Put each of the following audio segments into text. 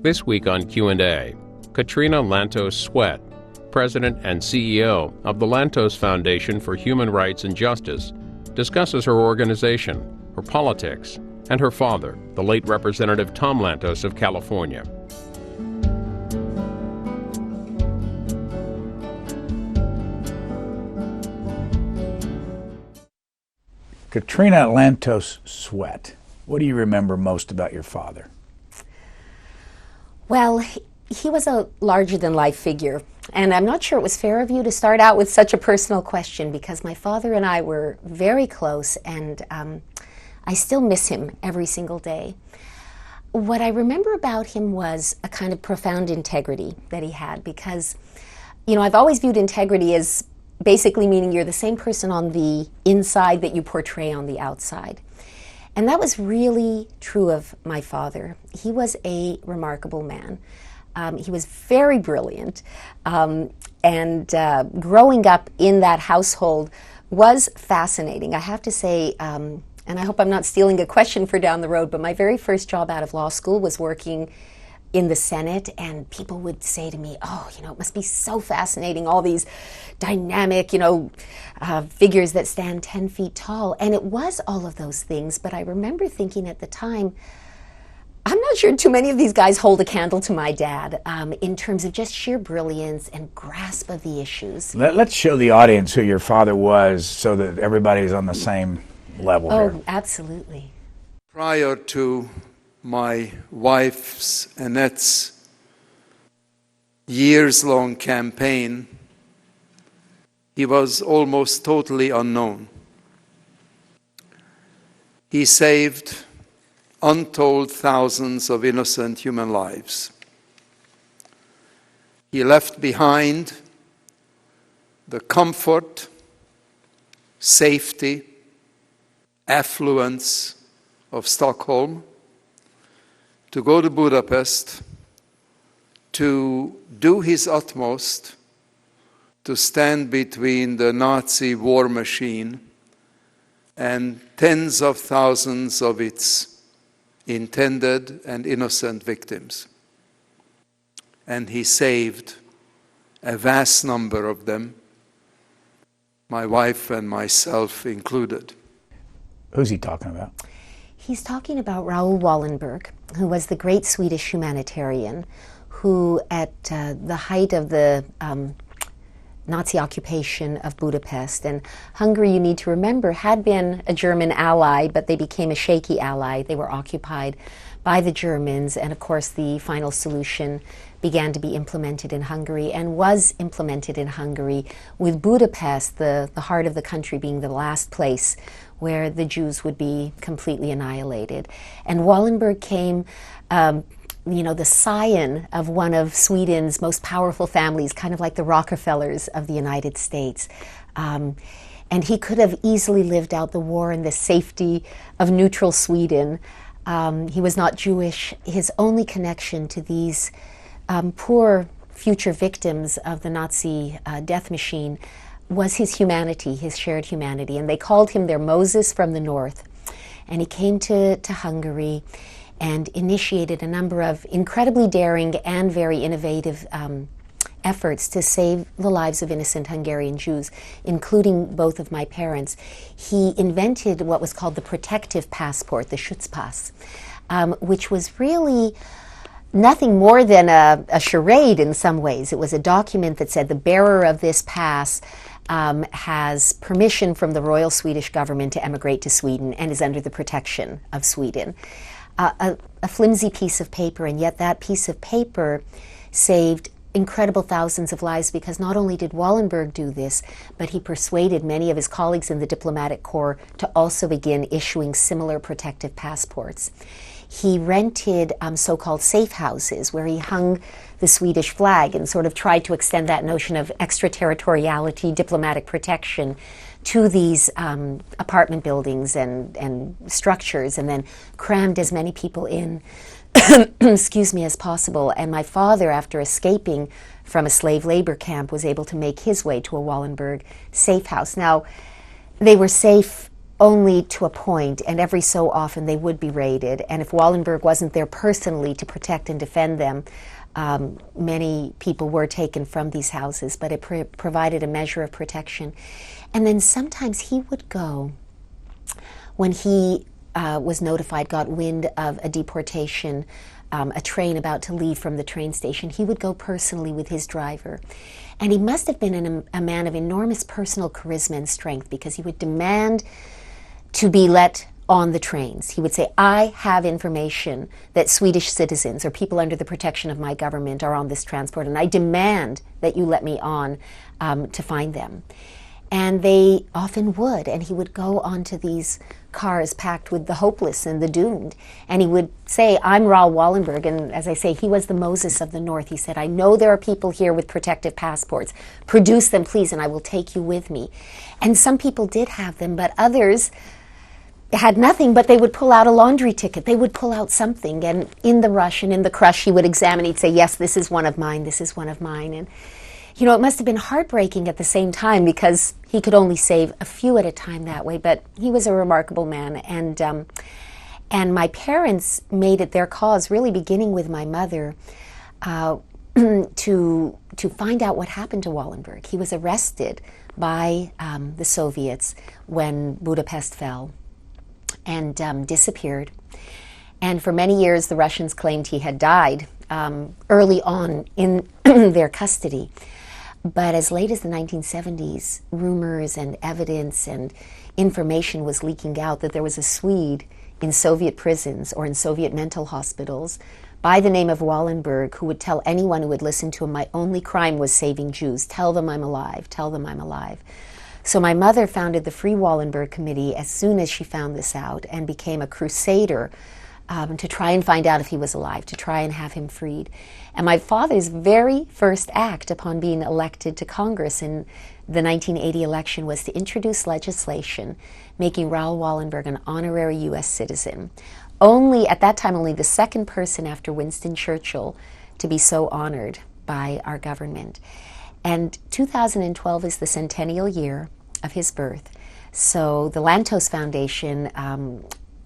This week on Q&A, Katrina Lantos Swett, President and CEO of the Lantos Foundation for Human Rights and Justice, discusses her organization, her politics, and her father, the late Representative Tom Lantos of California. Katrina Lantos Swett, what do you remember most about your father? Well, he was a larger-than-life figure, and I'm not sure it was fair of you to start out with such a personal question, because my father and I were very close, and I still miss him every single day. What I remember about him was a kind of profound integrity that he had, because, you know, I've always viewed integrity as basically meaning you're the same person on the inside that you portray on the outside. And that was really true of my father. He was a remarkable man. He was very brilliant, and growing up in that household was fascinating. I have to say, and I hope I'm not stealing a question for down the road, but my very first job out of law school was working in the Senate, and people would say to me, oh, you know, it must be so fascinating, all these dynamic, figures that stand 10 feet tall. And it was all of those things, but I remember thinking at the time, I'm not sure too many of these guys hold a candle to my dad in terms of just sheer brilliance and grasp of the issues. Let's show the audience who your father was so that everybody's on the same level here. Oh, absolutely. Prior to my wife's, Annette's, years-long campaign, he was almost totally unknown. He saved untold thousands of innocent human lives. He left behind the comfort, safety, affluence of Stockholm, to go to Budapest, to do his utmost to stand between the Nazi war machine and tens of thousands of its intended and innocent victims. And he saved a vast number of them, my wife and myself included. Who's he talking about? He's talking about Raoul Wallenberg, who was the great Swedish humanitarian who, at the height of the Nazi occupation of Budapest, and Hungary, you need to remember, had been a German ally, but they became a shaky ally. They were occupied by the Germans, and of course the final solution began to be implemented in Hungary and was implemented in Hungary, with Budapest, the heart of the country, being the last place where the Jews would be completely annihilated. And Wallenberg came, the scion of one of Sweden's most powerful families, kind of like the Rockefellers of the United States. And he could have easily lived out the war in the safety of neutral Sweden. He was not Jewish. His only connection to these poor future victims of the Nazi death machine was his humanity, his shared humanity. And they called him their Moses from the north. And he came to Hungary and initiated a number of incredibly daring and very innovative efforts to save the lives of innocent Hungarian Jews, including both of my parents. He invented what was called the protective passport, the Schutzpass, which was really nothing more than a charade in some ways. It was a document that said the bearer of this pass has permission from the royal Swedish government to emigrate to Sweden and is under the protection of Sweden. A flimsy piece of paper, and yet that piece of paper saved incredible thousands of lives, because not only did Wallenberg do this, but he persuaded many of his colleagues in the diplomatic corps to also begin issuing similar protective passports. He rented so-called safe houses where he hung the Swedish flag and sort of tried to extend that notion of extraterritoriality, diplomatic protection, to these apartment buildings and structures, and then crammed as many people in excuse me, as possible. And my father, after escaping from a slave labor camp, was able to make his way to a Wallenberg safe house. Now, they were safe only to a point, and every so often they would be raided. And if Wallenberg wasn't there personally to protect and defend them, many people were taken from these houses, but it provided a measure of protection. And then sometimes he would go, when he was notified, got wind of a deportation, a train about to leave from the train station, he would go personally with his driver. And he must have been a man of enormous personal charisma and strength, because he would demand to be let on the trains. He would say, I have information that Swedish citizens or people under the protection of my government are on this transport, and I demand that you let me on to find them. And they often would, and he would go onto these cars packed with the hopeless and the doomed, and he would say, I'm Raoul Wallenberg, and as I say, he was the Moses of the North. He said, I know there are people here with protective passports. Produce them, please, and I will take you with me. And some people did have them, but others had nothing, but they would pull out a laundry ticket. They would pull out something, and in the rush and in the crush, he would examine. He'd say, yes, this is one of mine, this is one of mine. And you know, it must have been heartbreaking at the same time, because he could only save a few at a time that way, but he was a remarkable man. And my parents made it their cause, really beginning with my mother, to find out what happened to Wallenberg. He was arrested by the Soviets when Budapest fell, and disappeared. And for many years, the Russians claimed he had died early on in their custody. But as late as the 1970s, rumors and evidence and information was leaking out that there was a Swede in Soviet prisons or in Soviet mental hospitals by the name of Wallenberg, who would tell anyone who would listen to him, my only crime was saving Jews. Tell them I'm alive. Tell them I'm alive. So my mother founded the Free Wallenberg Committee as soon as she found this out, and became a crusader to try and find out if he was alive, to try and have him freed. And my father's very first act upon being elected to Congress in the 1980 election was to introduce legislation making Raoul Wallenberg an honorary U.S. citizen. At that time, only the second person after Winston Churchill to be so honored by our government. And 2012 is the centennial year of his birth. So the Lantos Foundation,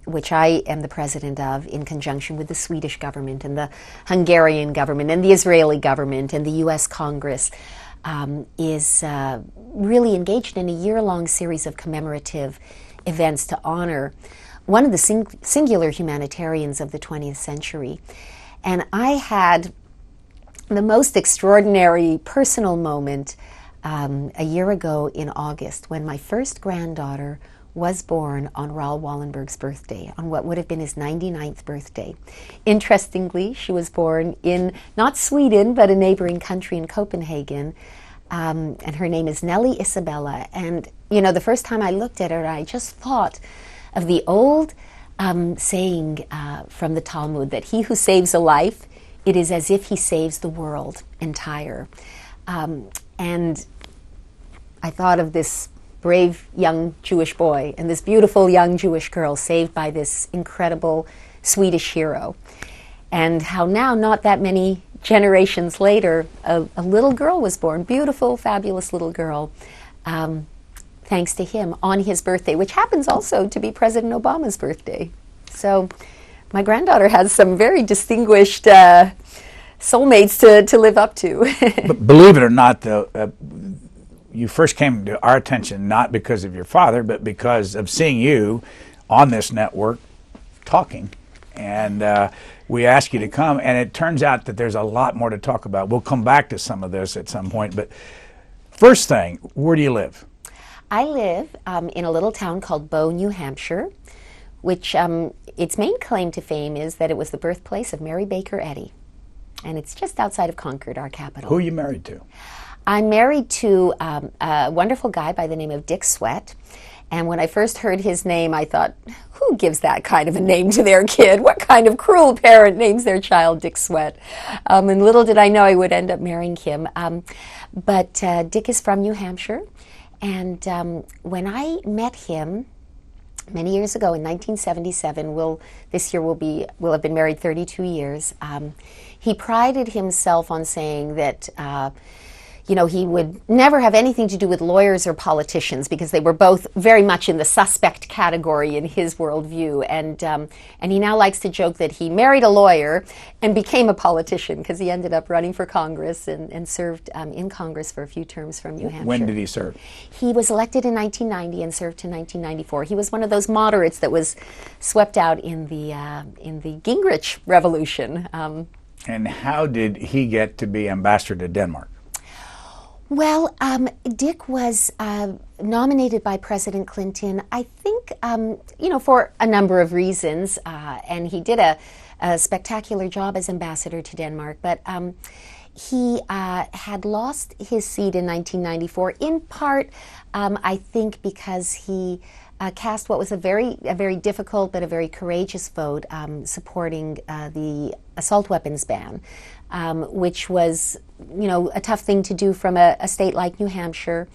which I am the president of, in conjunction with the Swedish government and the Hungarian government and the Israeli government and the U.S. Congress, is really engaged in a year-long series of commemorative events to honor one of the singular humanitarians of the 20th century. And I had the most extraordinary personal moment a year ago in August, when my first granddaughter was born on Raoul Wallenberg's birthday, on what would have been his 99th birthday. Interestingly, she was born in, not Sweden, but a neighboring country in Copenhagen, and her name is Nelly Isabella. And, you know, the first time I looked at her, I just thought of the old saying from the Talmud, that he who saves a life, it is as if he saves the world entire. And I thought of this brave young Jewish boy and this beautiful young Jewish girl saved by this incredible Swedish hero. And how now, not that many generations later, a little girl was born, beautiful, fabulous little girl, thanks to him, on his birthday, which happens also to be President Obama's birthday. So my granddaughter has some very distinguished soulmates to live up to. But believe it or not, though, you first came to our attention not because of your father, but because of seeing you on this network talking. And we asked you to come, and it turns out that there's a lot more to talk about. We'll come back to some of this at some point. But first thing, where do you live? I live in a little town called Bow, New Hampshire, which its main claim to fame is that it was the birthplace of Mary Baker Eddy. And it's just outside of Concord, our capital. Who are you married to? I'm married to a wonderful guy by the name of Dick Swett. And when I first heard his name, I thought, who gives that kind of a name to their kid? What kind of cruel parent names their child Dick Swett? And little did I know I would end up marrying him. But Dick is from New Hampshire. And when I met him many years ago in 1977, this year we'll have been married 32 years, he prided himself on saying that he would never have anything to do with lawyers or politicians because they were both very much in the suspect category in his worldview. And he now likes to joke that he married a lawyer and became a politician because he ended up running for Congress and served in Congress for a few terms from New Hampshire. When did he serve? He was elected in 1990 and served to 1994. He was one of those moderates that was swept out in the Gingrich Revolution. And how did he get to be ambassador to Denmark? Well, Dick was nominated by President Clinton, I think, for a number of reasons, and he did a spectacular job as ambassador to Denmark, but he had lost his seat in 1994, in part, I think, because he cast what was a very difficult but a very courageous vote supporting the assault weapons ban, which was, a tough thing to do from a state like New Hampshire,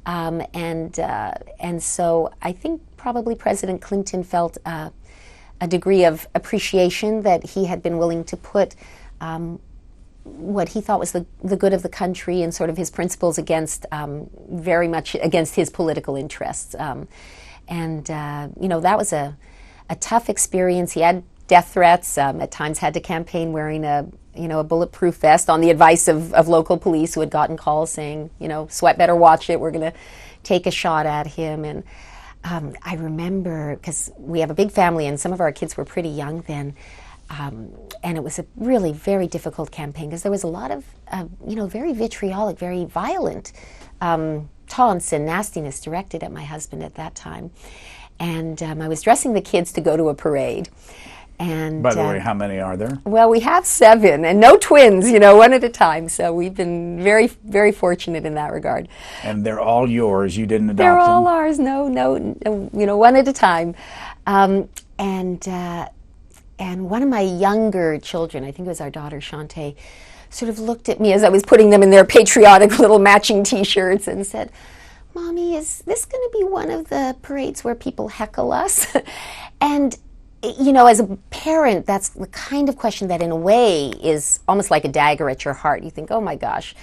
and so I think probably President Clinton felt a degree of appreciation that he had been willing to put what he thought was the good of the country and sort of his principles against very much against his political interests. That was a tough experience. He had death threats, at times had to campaign wearing a bulletproof vest on the advice of local police who had gotten calls saying, Swett better watch it, we're going to take a shot at him. And I remember, because we have a big family and some of our kids were pretty young then, and it was a really very difficult campaign because there was a lot of, very vitriolic, very violent taunts and nastiness directed at my husband at that time. And I was dressing the kids to go to a parade. And by the way, how many are there? Well, we have 7, and no twins, one at a time. So we've been very, very fortunate in that regard. And they're all yours. You didn't adopt they're them? They're all ours. No, one at a time. And one of my younger children, I think it was our daughter Shantae, sort of looked at me as I was putting them in their patriotic little matching T-shirts and said, "Mommy, is this going to be one of the parades where people heckle us?" And as a parent, that's the kind of question that in a way is almost like a dagger at your heart. You think, oh my gosh,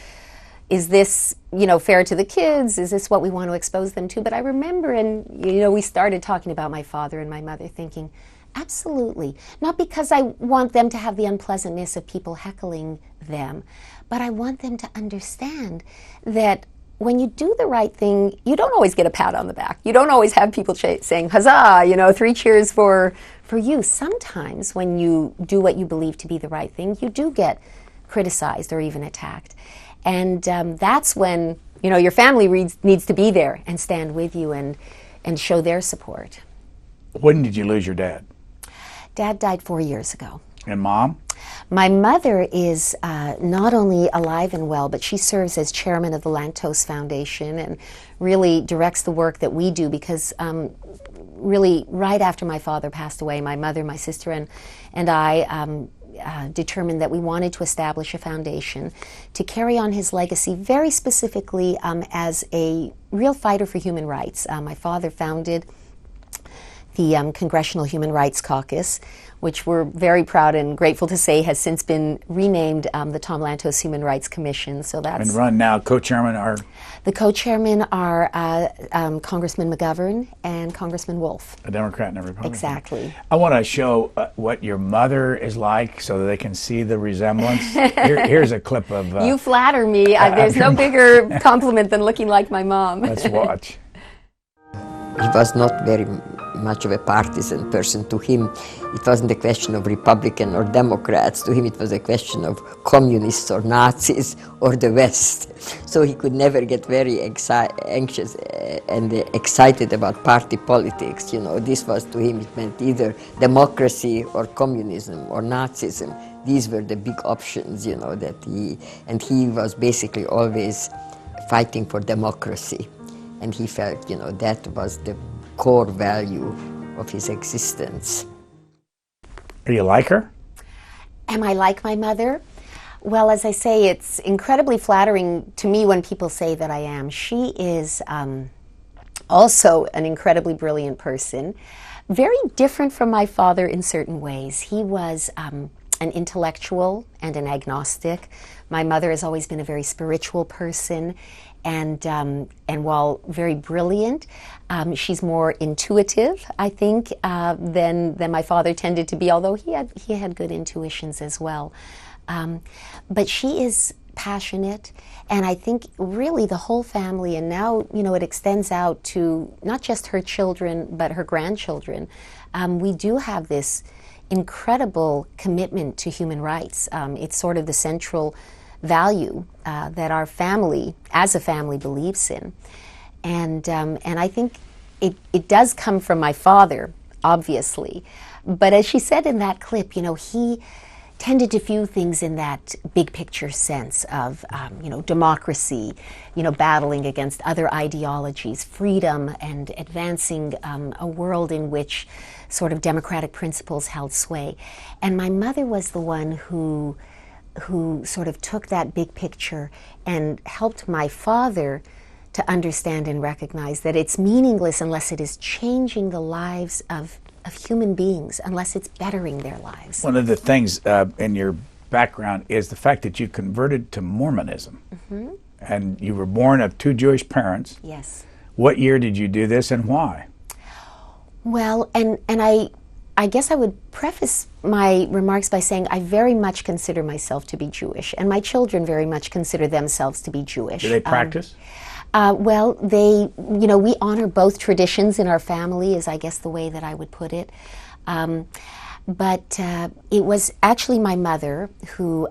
is this, fair to the kids? Is this what we want to expose them to? But I remember, and, we started talking about my father and my mother thinking, absolutely. Not because I want them to have the unpleasantness of people heckling them, but I want them to understand that when you do the right thing, you don't always get a pat on the back. You don't always have people saying, huzzah, 3 cheers for you. Sometimes when you do what you believe to be the right thing, you do get criticized or even attacked. And that's when, your family needs to be there and stand with you and show their support. When did you lose your dad? Dad died 4 years ago. And Mom? My mother is not only alive and well, but she serves as chairman of the Lantos Foundation and really directs the work that we do because really right after my father passed away, my mother, my sister, and I determined that we wanted to establish a foundation to carry on his legacy very specifically as a real fighter for human rights. My father founded the Congressional Human Rights Caucus, which we're very proud and grateful to say has since been renamed the Tom Lantos Human Rights Commission. So that's and run now. Co-chairman are the co-chairman are Congressman McGovern and Congressman Wolf. A Democrat and a Republican. Exactly. I want to show what your mother is like so that they can see the resemblance. Here's a clip of. You flatter me. There's no bigger compliment than looking like my mom. Let's watch. He was not very much of a partisan person. To him, it wasn't a question of Republican or Democrats. To him, it was a question of communists or Nazis or the West. So he could never get very anxious and excited about party politics. This was to him, it meant either democracy or communism or Nazism. These were the big options, and he was basically always fighting for democracy. And he felt, that was the core value of his existence. Do you like her? Am I like my mother? Well, as I say, it's incredibly flattering to me when people say that I am. She is also an incredibly brilliant person, very different from my father in certain ways. He was an intellectual and an agnostic, My mother has always been a very spiritual person, and while very brilliant, she's more intuitive, I think, than my father tended to be, although he had good intuitions as well. But she is passionate, and I think really the whole family, and now, it extends out to not just her children, but her grandchildren. We do have this incredible commitment to human rights. It's sort of the central value that our family, as a family, believes in. And I think it does come from my father, obviously. But as she said in that clip, he tended to view things in that big picture sense of, democracy, battling against other ideologies, freedom, and advancing a world in which sort of democratic principles held sway. And my mother was the one who sort of took that big picture and helped my father to understand and recognize that it's meaningless unless it is changing the lives of human beings, unless it's bettering their lives. One of the things in your background is the fact that you converted to Mormonism. Mm-hmm. And you were born of 2 Jewish parents. Yes. What year did you do this, and why? Well, and I guess I would preface my remarks by saying I very much consider myself to be Jewish, and my children very much consider themselves to be Jewish. Do they practice? Well, we honor both traditions in our family, is I guess the way that I would put it. But it was actually my mother who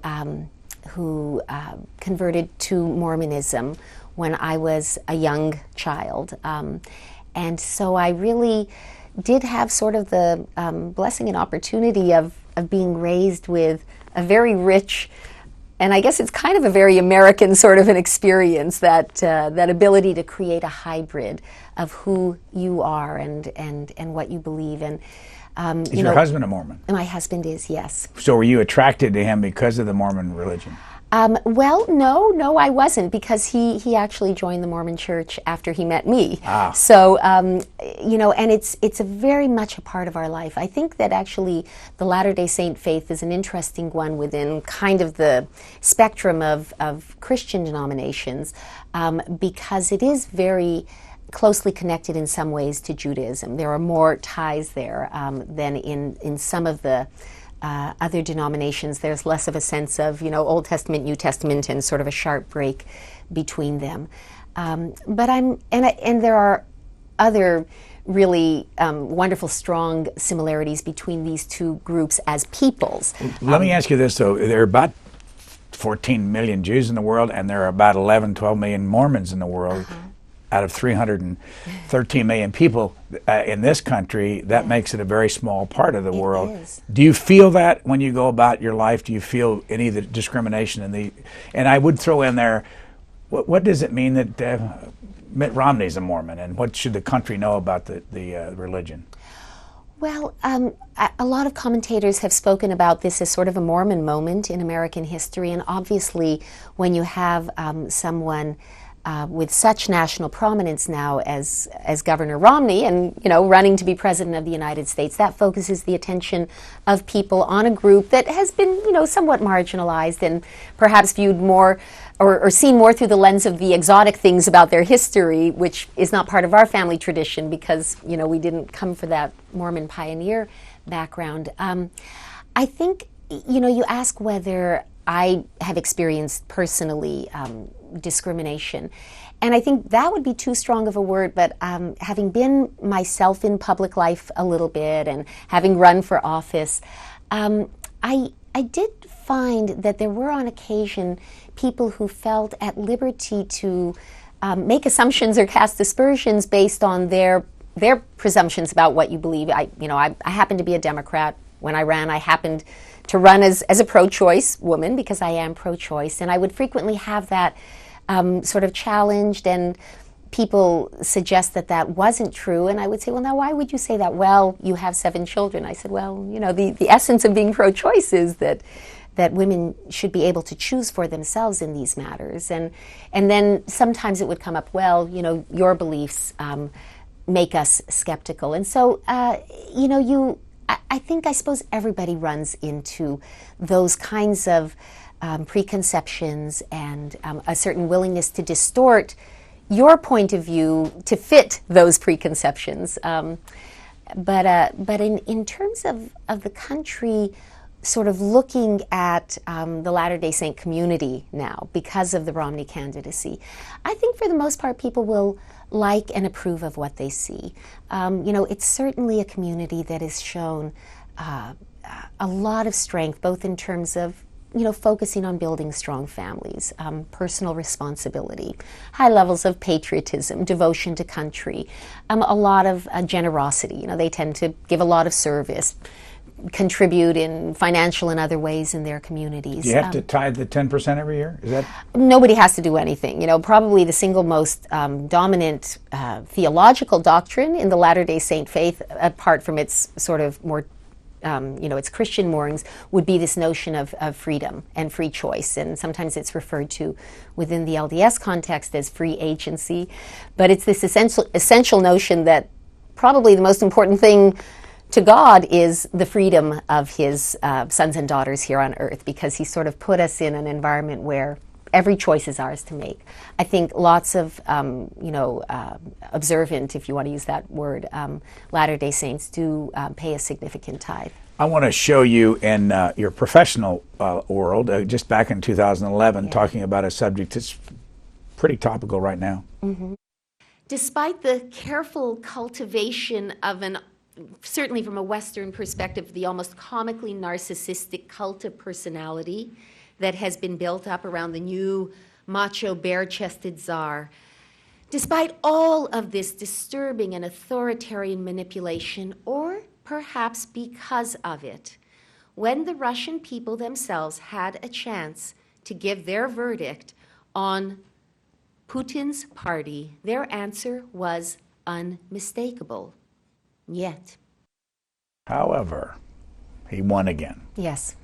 converted to Mormonism when I was a young child. And so I really did have sort of the blessing and opportunity of being raised with a very rich, and I guess it's kind of a very American sort of an experience, that ability to create a hybrid of who you are and what you believe. And is your husband a Mormon? My husband is, yes. So were you attracted to him because of the Mormon religion? Well, no, I wasn't, because he actually joined the Mormon Church after he met me. Ah. So, and it's a very much a part of our life. I think that actually the Latter-day Saint faith is an interesting one within kind of the spectrum of Christian denominations, because it is very closely connected in some ways to Judaism. There are more ties there than in some of the other denominations. There's less of a sense of, Old Testament, New Testament, and sort of a sharp break between them. But there are other really wonderful, strong similarities between these two groups as peoples. Let me ask you this, though. There are about 14 million Jews in the world, and there are about 11, 12 million Mormons in the world. Uh-huh. Out of 313 million people in this country, that makes it a very small part of the world. Is. Do you feel that when you go about your life? Do you feel any of the discrimination and I would throw in there, what does it mean that Mitt Romney's a Mormon, and what should the country know about the religion? Well, a lot of commentators have spoken about this as sort of a Mormon moment in American history, and obviously when you have someone with such national prominence now as Governor Romney, and running to be president of the United States, that focuses the attention of people on a group that has been somewhat marginalized and perhaps viewed more or seen more through the lens of the exotic things about their history, which is not part of our family tradition because we didn't come for that Mormon pioneer background. I think you ask whether I have experienced personally discrimination. And I think that would be too strong of a word, but having been myself in public life a little bit and having run for office, I did find that there were on occasion people who felt at liberty to make assumptions or cast aspersions based on their presumptions about what you believe. I happened to be a Democrat. When I ran, I happened to run as a pro-choice woman because I am pro-choice, and I would frequently have that sort of challenged, and people suggest that wasn't true, and I would say, well, now why would you say that? Well, you have 7 children. I said, well, the essence of being pro-choice is that women should be able to choose for themselves in these matters, and then sometimes it would come up, well, your beliefs make us skeptical, and so I suppose everybody runs into those kinds of preconceptions and a certain willingness to distort your point of view to fit those preconceptions. But in terms of the country sort of looking at the Latter-day Saint community now because of the Romney candidacy, I think for the most part people will like and approve of what they see. It's certainly a community that has shown a lot of strength, both in terms of focusing on building strong families, personal responsibility, high levels of patriotism, devotion to country, a lot of generosity. They tend to give a lot of service, contribute in financial and other ways in their communities. Do you have to tithe the 10% every year? Is that? Nobody has to do anything. Probably the single most dominant theological doctrine in the Latter-day Saint faith, apart from its sort of more its Christian moorings, would be this notion of freedom and free choice. And sometimes it's referred to within the LDS context as free agency. But it's this essential notion that probably the most important thing to God is the freedom of his sons and daughters here on earth, because he sort of put us in an environment where every choice is ours to make. I think lots of, observant, if you want to use that word, Latter-day Saints do pay a significant tithe. I want to show you in your professional world, just back in 2011, talking about a subject that's pretty topical right now. Mm-hmm. Despite the careful cultivation of certainly from a Western perspective, the almost comically narcissistic cult of personality that has been built up around the new macho, bare-chested czar. Despite all of this disturbing and authoritarian manipulation, or perhaps because of it, when the Russian people themselves had a chance to give their verdict on Putin's party, their answer was unmistakable. Yet. However, he won again. Yes.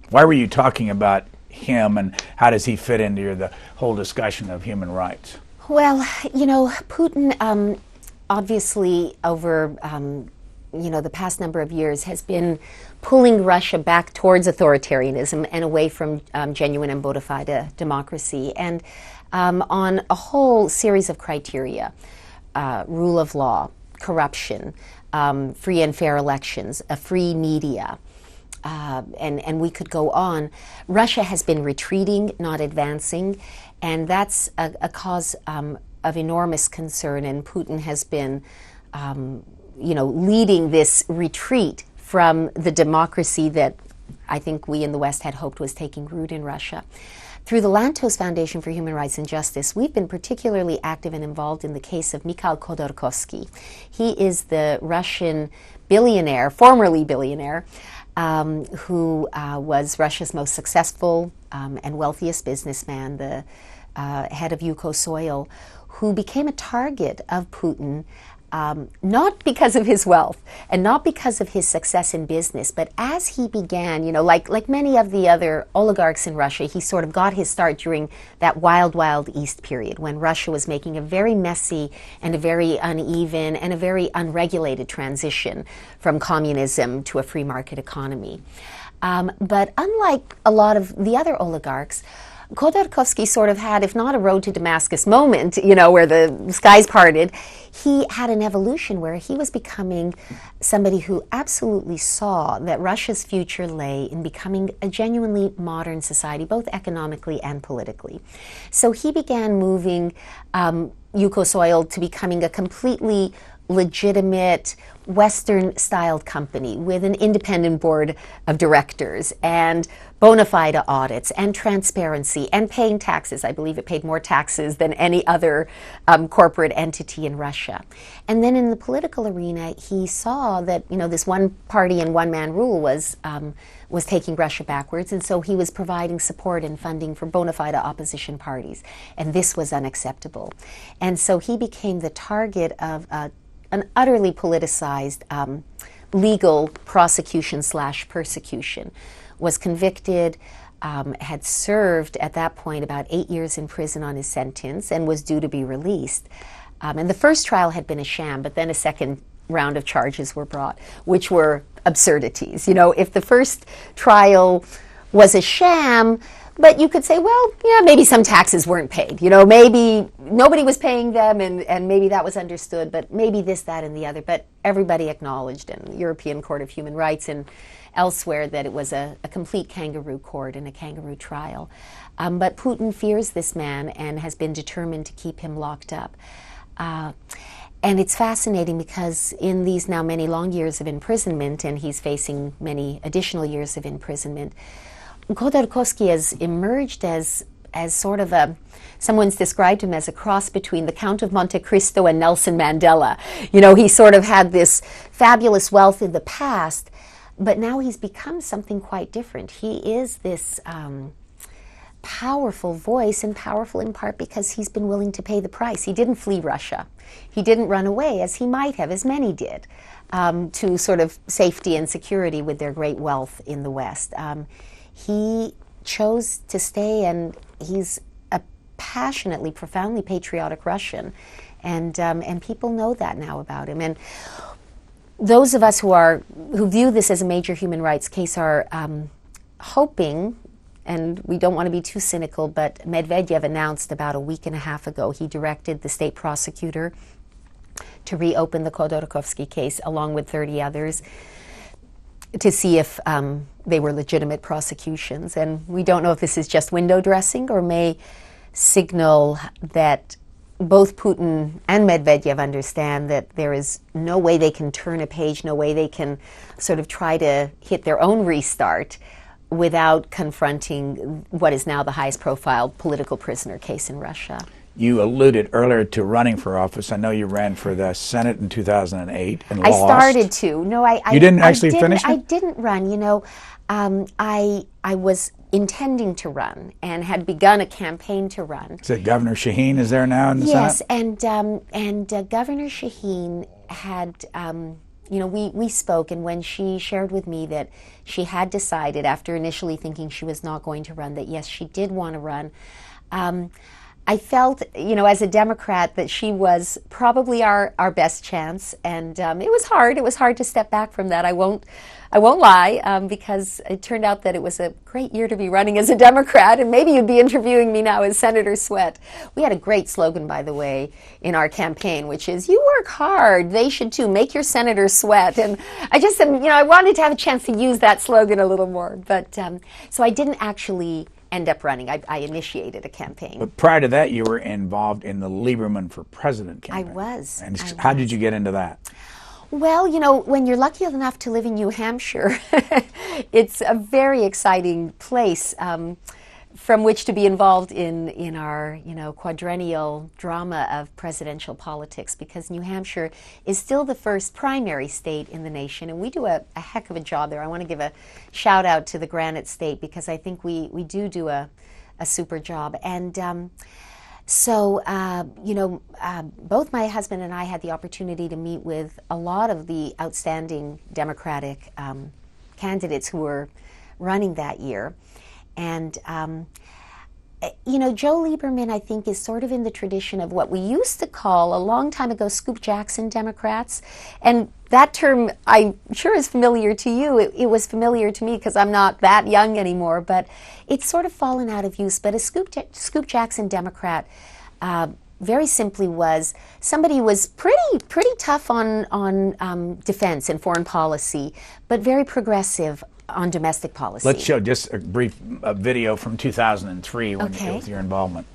Why were you talking about him, and how does he fit into the whole discussion of human rights? Well, Putin obviously over the past number of years has been pulling Russia back towards authoritarianism and away from genuine and bona fide democracy, and on a whole series of criteria: rule of law, corruption, free and fair elections, a free media, and we could go on. Russia has been retreating, not advancing, and that's a cause of enormous concern, and Putin has been leading this retreat from the democracy that I think we in the West had hoped was taking root in Russia. Through the Lantos Foundation for Human Rights and Justice, we've been particularly active and involved in the case of Mikhail Khodorkovsky. He is the Russian billionaire, formerly billionaire, who was Russia's most successful and wealthiest businessman, the head of Yukosoil, who became a target of Putin not because of his wealth and not because of his success in business, but as he began, like many of the other oligarchs in Russia, he sort of got his start during that wild, wild East period when Russia was making a very messy and a very uneven and a very unregulated transition from communism to a free market economy. But unlike a lot of the other oligarchs, Khodorkovsky sort of had, if not a road to Damascus moment, where the skies parted, he had an evolution where he was becoming somebody who absolutely saw that Russia's future lay in becoming a genuinely modern society, both economically and politically. So he began moving Yukosoil to becoming a completely legitimate Western-styled company with an independent board of directors and bona fide audits and transparency and paying taxes. I believe it paid more taxes than any other corporate entity in Russia. And then in the political arena, he saw that this one party and one man rule was taking Russia backwards, and so he was providing support and funding for bona fide opposition parties, and this was unacceptable. And so he became the target of an utterly politicized legal prosecution/persecution, was convicted, had served at that point about 8 years in prison on his sentence and was due to be released. And the first trial had been a sham, but then a second round of charges were brought, which were absurdities. If the first trial was a sham, But you could say, well, yeah, maybe some taxes weren't paid. You know, maybe nobody was paying them, and maybe that was understood, but maybe this, that, and the other. But everybody acknowledged in the European Court of Human Rights and elsewhere that it was a complete kangaroo court and a kangaroo trial. But Putin fears this man and has been determined to keep him locked up. And it's fascinating because in these now many long years of imprisonment, and he's facing many additional years of imprisonment, Khodorkovsky has emerged as sort of someone's described him as a cross between the Count of Monte Cristo and Nelson Mandela. You know, he sort of had this fabulous wealth in the past, but now he's become something quite different. He is this powerful voice, and powerful in part because he's been willing to pay the price. He didn't flee Russia. He didn't run away, as he might have, as many did, to sort of safety and security with their great wealth in the West. He chose to stay, and he's a passionately, profoundly patriotic Russian, and people know that now about him. And those of us who view this as a major human rights case are hoping, and we don't want to be too cynical, but Medvedev announced about a week and a half ago, he directed the state prosecutor to reopen the Khodorkovsky case along with 30 others to see if they were legitimate prosecutions. And we don't know if this is just window dressing or may signal that both Putin and Medvedev understand that there is no way they can turn a page, no way they can sort of try to hit their own restart without confronting what is now the highest profile political prisoner case in Russia. You alluded earlier to running for office. I know you ran for the Senate in 2008 and lost. I started to. No, You didn't actually finish it? I didn't run. You know, I was intending to run and had begun a campaign to run. So Governor Shaheen is there now in the Senate? Yes, and Governor Shaheen had, you know, we spoke, and when she shared with me that she had decided, after initially thinking she was not going to run, that yes, she did want to run, I felt, you know, as a Democrat, that she was probably our best chance, and it was hard. It was hard to step back from that. I won't lie, because it turned out that it was a great year to be running as a Democrat, and maybe you'd be interviewing me now as Senator Swett. We had a great slogan, by the way, in our campaign, which is, "You work hard, they should too, make your senator sweat." And I just, you know, I wanted to have a chance to use that slogan a little more. But so I didn't actually end up running. I initiated a campaign. But prior to that, you were involved in the Lieberman for President campaign. I was. And how did you get into that? Well, you know, when you're lucky enough to live in New Hampshire, it's a very exciting place from which to be involved in our, you know, quadrennial drama of presidential politics, because New Hampshire is still the first primary state in the nation, and we do a heck of a job there. I want to give a shout out to the Granite State, because I think we do a super job. And so, you know, both my husband and I had the opportunity to meet with a lot of the outstanding Democratic candidates who were running that year. And, you know, Joe Lieberman, I think, is sort of in the tradition of what we used to call a long time ago Scoop Jackson Democrats. And that term, I'm sure, is familiar to you. It was familiar to me because I'm not that young anymore, but it's sort of fallen out of use. But a Scoop Jackson Democrat, very simply, was somebody who was pretty tough on defense and foreign policy, but very progressive on domestic policy. Let's show just a brief video from 2003 with your involvement.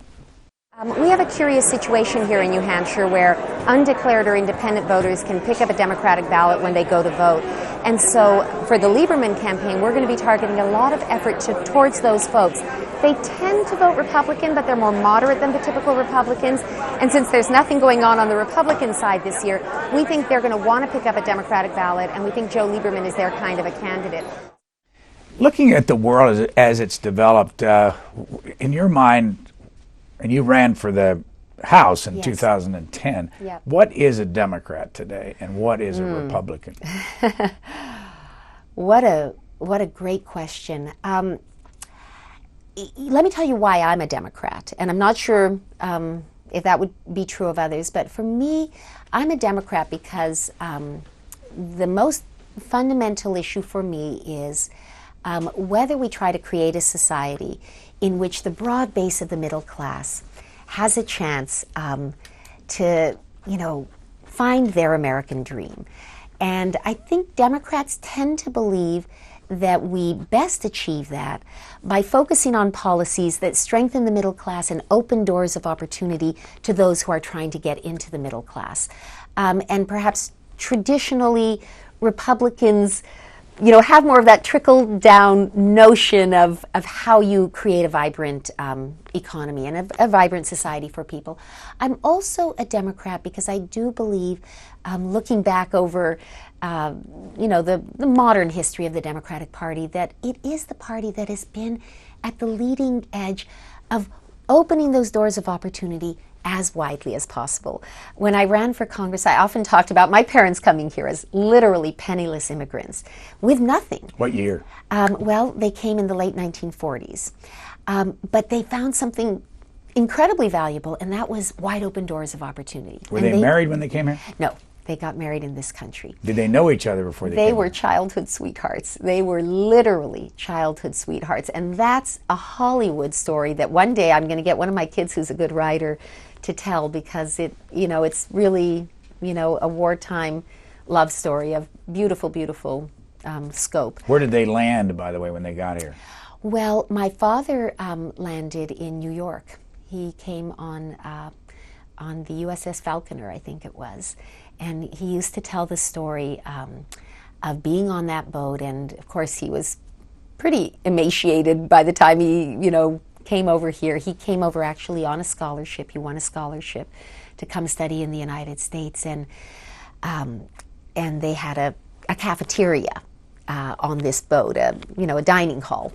We have a curious situation here in New Hampshire where undeclared or independent voters can pick up a Democratic ballot when they go to vote. And so for the Lieberman campaign, we're going to be targeting a lot of effort towards those folks. They tend to vote Republican, but they're more moderate than the typical Republicans. And since there's nothing going on the Republican side this year, we think they're going to want to pick up a Democratic ballot, and we think Joe Lieberman is their kind of a candidate. Looking at the world as it's developed, in your mind, and you ran for the House in 2010, what is a Democrat today and what is a Republican? What a great question. Let me tell you why I'm a Democrat, and I'm not sure if that would be true of others, but for me, I'm a Democrat because the most fundamental issue for me is whether we try to create a society in which the broad base of the middle class has a chance to, find their American dream. And I think Democrats tend to believe that we best achieve that by focusing on policies that strengthen the middle class and open doors of opportunity to those who are trying to get into the middle class. And perhaps traditionally, Republicans, have more of that trickle-down notion of how you create a vibrant economy and a vibrant society for people. I'm also a Democrat because I do believe, looking back over, the modern history of the Democratic Party, that it is the party that has been at the leading edge of opening those doors of opportunity as widely as possible. When I ran for Congress, I often talked about my parents coming here as literally penniless immigrants with nothing. What year? Well, they came in the late 1940s. But they found something incredibly valuable, and that was wide open doors of opportunity. Were they married when they came here? No. They got married in this country. Did they know each other before they came? They were childhood sweethearts. They were literally childhood sweethearts. And that's a Hollywood story that one day I'm going to get one of my kids who's a good writer to tell, because it's really, a wartime love story of beautiful, beautiful scope. Where did they land, by the way, when they got here? Well, my father landed in New York. He came on the USS Falconer, I think it was. And he used to tell the story of being on that boat, and of course he was pretty emaciated by the time he, came over here. He came over actually on a scholarship. He won a scholarship to come study in the United States, and they had a cafeteria on this boat, a dining hall,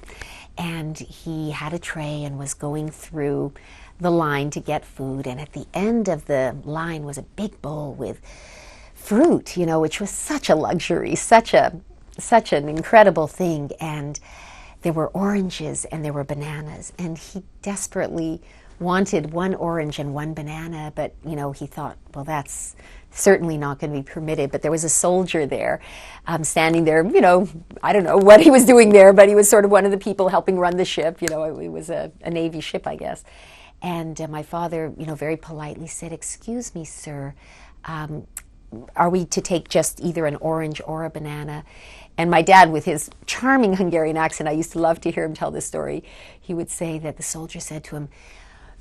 and he had a tray and was going through the line to get food, and at the end of the line was a big bowl with fruit, which was such a luxury, such an incredible thing. And there were oranges and there were bananas, and he desperately wanted one orange and one banana, but he thought, well, that's certainly not going to be permitted. But there was a soldier there, standing there, I don't know what he was doing there, but he was sort of one of the people helping run the ship. It was a Navy ship, I guess. And my father, very politely said, "Excuse me, sir, are we to take just either an orange or a banana?" And my dad, with his charming Hungarian accent, I used to love to hear him tell this story, he would say that the soldier said to him,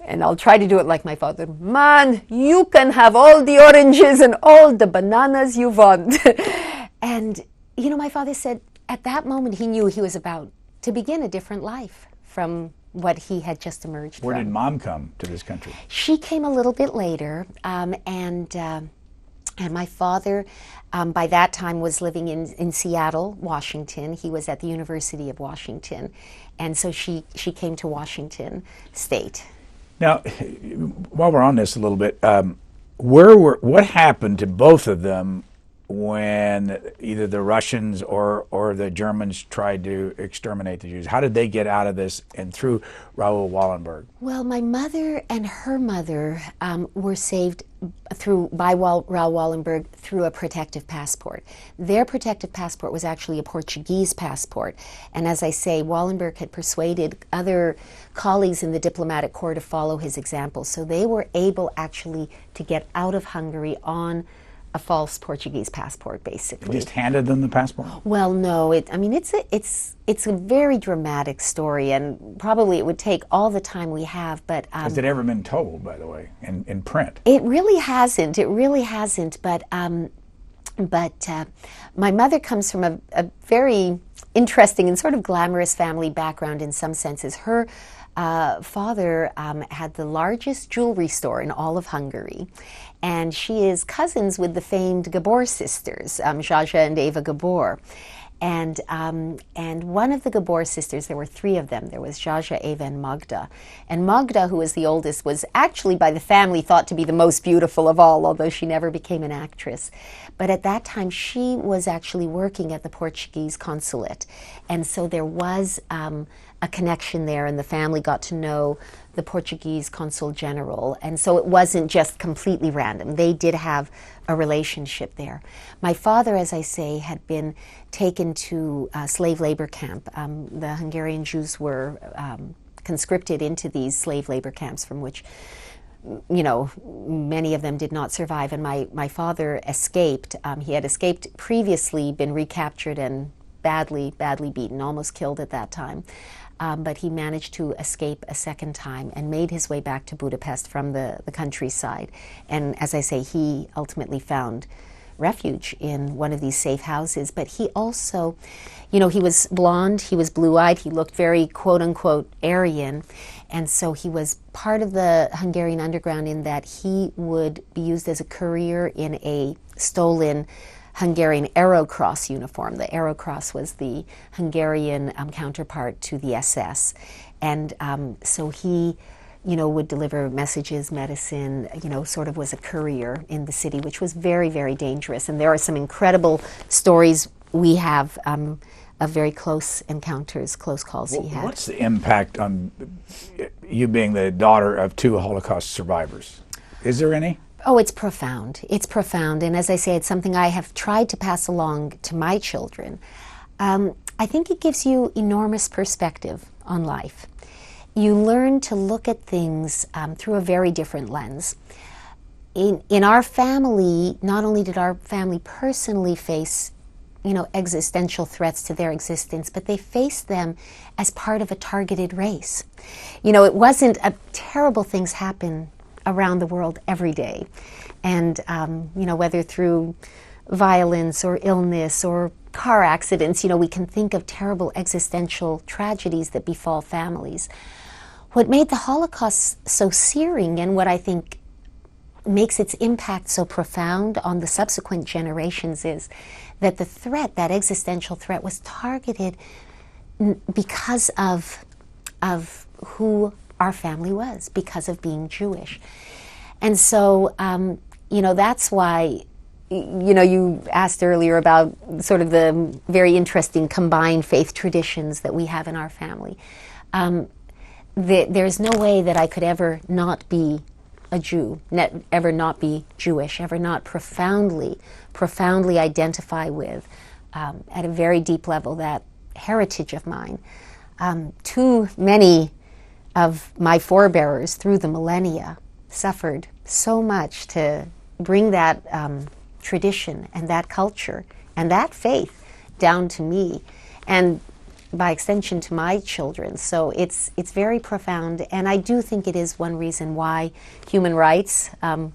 and I'll try to do it like my father, "Man, you can have all the oranges and all the bananas you want." And, my father said at that moment he knew he was about to begin a different life from what he had just emerged from. Where did Mom come to this country? She came a little bit later, and my father, by that time, was living in Seattle, Washington. He was at the University of Washington, and so she came to Washington State. Now, while we're on this a little bit, what happened to both of them when either the Russians or the Germans tried to exterminate the Jews? How did they get out of this and through Raoul Wallenberg? Well, my mother and her mother were saved by Raoul Wallenberg through a protective passport. Their protective passport was actually a Portuguese passport. And as I say, Wallenberg had persuaded other colleagues in the diplomatic corps to follow his example. So they were able actually to get out of Hungary on a false Portuguese passport, basically. You just handed them the passport? Well, no. It's a very dramatic story, and probably it would take all the time we have. But has it ever been told, by the way, in print? It really hasn't. It really hasn't. But my mother comes from a very interesting and sort of glamorous family background in some senses. Her father had the largest jewelry store in all of Hungary, and she is cousins with the famed Gabor sisters, Zsuzsa and Eva Gabor. And one of the Gabor sisters, there were three of them. There was Zsuzsa, Eva, and Magda. And Magda, who was the oldest, was actually by the family thought to be the most beautiful of all, although she never became an actress. But at that time, she was actually working at the Portuguese consulate. And so there was a connection there, and the family got to know the Portuguese consul general, and so it wasn't just completely random. They did have a relationship there. My father, as I say, had been taken to a slave labor camp. The Hungarian Jews were conscripted into these slave labor camps, from which, you know, many of them did not survive, and my father escaped. He had escaped previously, been recaptured and badly beaten, almost killed at that time. But he managed to escape a second time and made his way back to Budapest from the countryside. And as I say, he ultimately found refuge in one of these safe houses. But he also, you know, he was blonde, he was blue-eyed, he looked very quote-unquote Aryan. And so he was part of the Hungarian underground in that he would be used as a courier in a stolen Hungarian Aerocross uniform. The Aerocross was the Hungarian counterpart to the SS. And so he, you know, would deliver messages, medicine, you know, sort of was a courier in the city, which was very, very dangerous. And there are some incredible stories we have of very close encounters, close calls he had. What's the impact on you being the daughter of two Holocaust survivors? Is there any? Oh, it's profound. It's profound. And as I say, it's something I have tried to pass along to my children. I think it gives you enormous perspective on life. You learn to look at things through a very different lens. In our family, not only did our family personally face, you know, existential threats to their existence, but they faced them as part of a targeted race. You know, it wasn't terrible things happen around the world every day. And, you know, whether through violence or illness or car accidents, you know, we can think of terrible existential tragedies that befall families. What made the Holocaust so searing, and what I think makes its impact so profound on the subsequent generations, is that the threat, that existential threat, was targeted because of who our family was, because of being Jewish. And so, you know, that's why, you know, you asked earlier about sort of the very interesting combined faith traditions that we have in our family. There's no way that I could ever not be a Jew, ever not be Jewish, ever not profoundly identify with, at a very deep level, that heritage of mine. Too many of my forebearers through the millennia suffered so much to bring that tradition and that culture and that faith down to me, and by extension to my children. So it's very profound, and I do think it is one reason why human rights,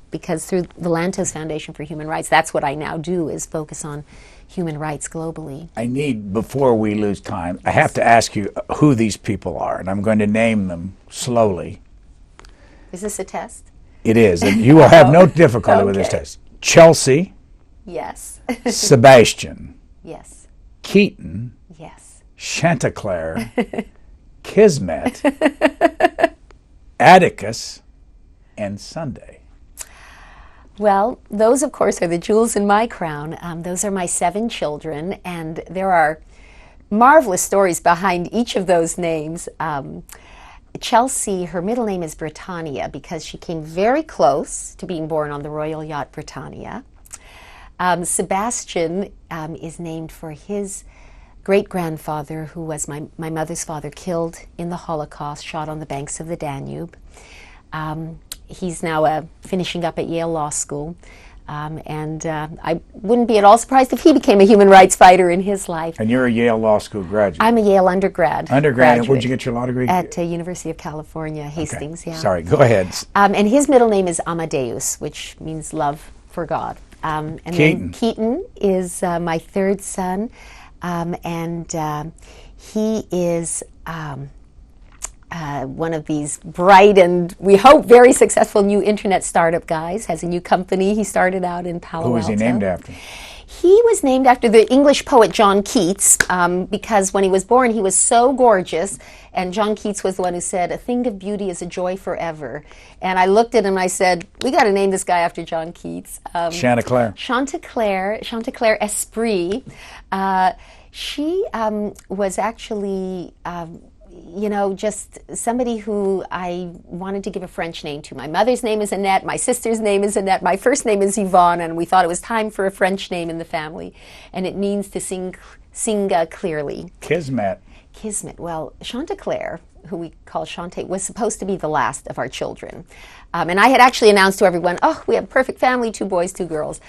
because through the Lantos Foundation for Human Rights, that's what I now do, is focus on human rights globally. I need, before we lose time, I have to ask you who these people are, and I'm going to name them slowly. Is this a test? It is, and you will have no difficulty with this test. Chelsea. Yes. Sebastian. Yes. Keaton. Yes. Chanticleer. Kismet. Atticus. And Sunday. Well, those, of course, are the jewels in my crown. Those are my 7 children, and there are marvelous stories behind each of those names. Chelsea, her middle name is Britannia because she came very close to being born on the royal yacht Britannia. Sebastian is named for his great-grandfather, who was my mother's father, killed in the Holocaust, shot on the banks of the Danube. He's now finishing up at Yale Law School, and I wouldn't be at all surprised if he became a human rights fighter in his life. And you're a Yale Law School graduate. I'm a Yale undergrad. Undergrad. Where'd you get your law degree? At University of California, Hastings. Okay. Yeah. Sorry, go ahead. And his middle name is Amadeus, which means love for God. And Keaton. then Keaton is my 3rd son, and he is one of these bright and, we hope, very successful new internet startup guys. Has a new company. He started out in Palo Alto. Who was he named after? He was named after the English poet John Keats, because when he was born he was so gorgeous, and John Keats was the one who said, "A thing of beauty is a joy forever." And I looked at him and I said, we got to name this guy after John Keats. Chanticleer. Chanticleer Esprit. She was actually... you know, just somebody who I wanted to give a French name to. My mother's name is Annette, my sister's name is Annette, my first name is Yvonne, and we thought it was time for a French name in the family. And it means to sing clearly. Kismet. Kismet. Well, Chanticleer, who we call Chante, was supposed to be the last of our children. And I had actually announced to everyone, oh, we have a perfect family, 2 boys, 2 girls.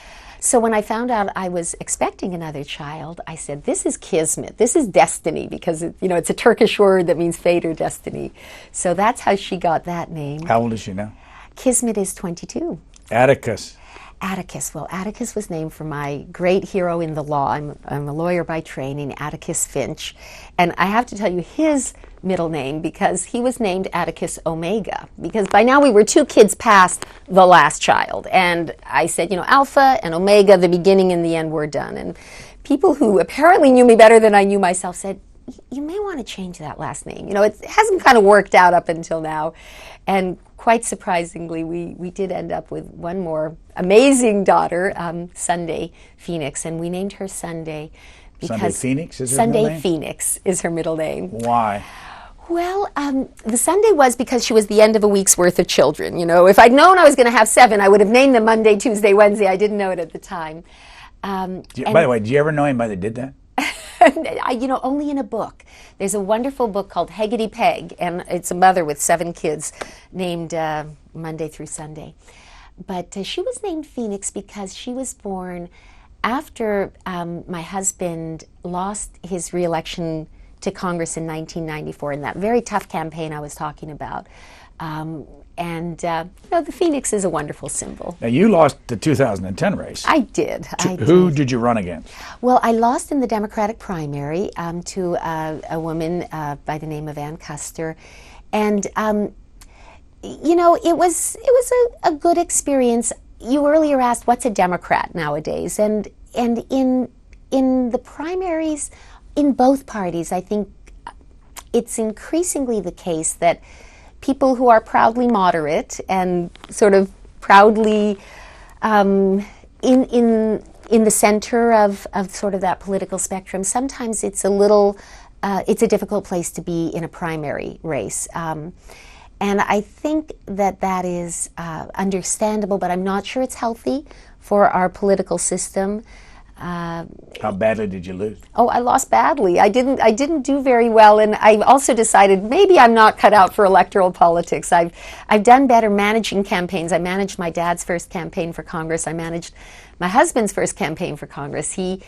So when I found out I was expecting another child, I said, this is Kismet, this is destiny, because it's a Turkish word that means fate or destiny. So that's how she got that name. How old is she now? Kismet is 22. Atticus. Atticus. Well, Atticus was named for my great hero in the law. I'm a lawyer by training, Atticus Finch. And I have to tell you his middle name because he was named Atticus Omega. Because by now we were 2 kids past the last child. And I said, Alpha and Omega, the beginning and the end, were done. And people who apparently knew me better than I knew myself said, you may want to change that last name. It hasn't kind of worked out up until now. And quite surprisingly, we did end up with one more amazing daughter, Sunday Phoenix, and we named her Sunday because Sunday Phoenix is her middle name? Sunday Phoenix is her middle name. Why? Well, the Sunday was because she was the end of a week's worth of children. If I'd known I was going to have 7, I would have named them Monday, Tuesday, Wednesday. I didn't know it at the time. By the way, did you ever know anybody that did that? Only in a book. There's a wonderful book called Heggity Peg, and it's a mother with 7 kids named Monday through Sunday. But she was named Phoenix because she was born after my husband lost his re-election to Congress in 1994 in that very tough campaign I was talking about. The Phoenix is a wonderful symbol. Now, you lost the 2010 race. I did. Who did you run against? Well, I lost in the Democratic primary to a woman by the name of Ann Custer. And, it was a good experience. You earlier asked, what's a Democrat nowadays? And in the primaries, in both parties, I think it's increasingly the case that people who are proudly moderate and sort of proudly in the center of sort of that political spectrum, sometimes it's a difficult place to be in a primary race. And I think that is understandable, but I'm not sure it's healthy for our political system. How badly did you lose? Oh, I lost badly. I didn't do very well, and I also decided maybe I'm not cut out for electoral politics. I've done better managing campaigns. I managed my dad's first campaign for Congress. I managed my husband's first campaign for Congress. He,